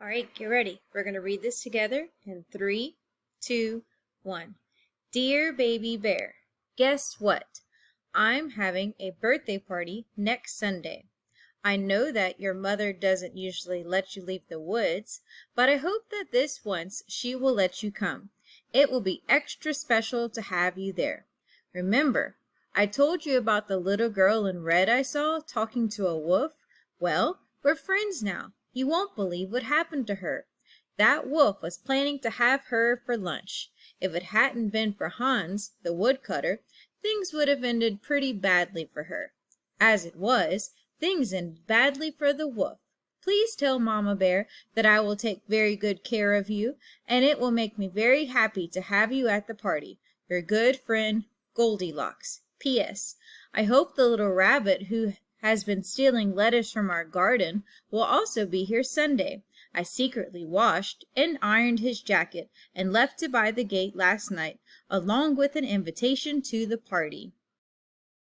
All right, get ready. We're going to read this together in 3, 2, 1. Dear Baby Bear, guess what? I'm having a birthday party next Sunday. I know that your mother doesn't usually let you leave the woods, but I hope that this once she will let you come. It will be extra special to have you there. Remember, I told you about the little girl in red I saw talking to a wolf? Well, we're friends now. You won't believe what happened to her. That wolf was planning to have her for lunch. If it hadn't been for Hans, the woodcutter, things would have ended pretty badly for her. As it was, things ended badly for the wolf. Please tell Mama Bear that I will take very good care of you, and it will make me very happy to have you at the party. Your good friend, Goldilocks. P.S. I hope the little rabbit who has been stealing lettuce from our garden will also be here Sunday. I secretly washed and ironed his jacket and left it by the gate last night, along with an invitation to the party.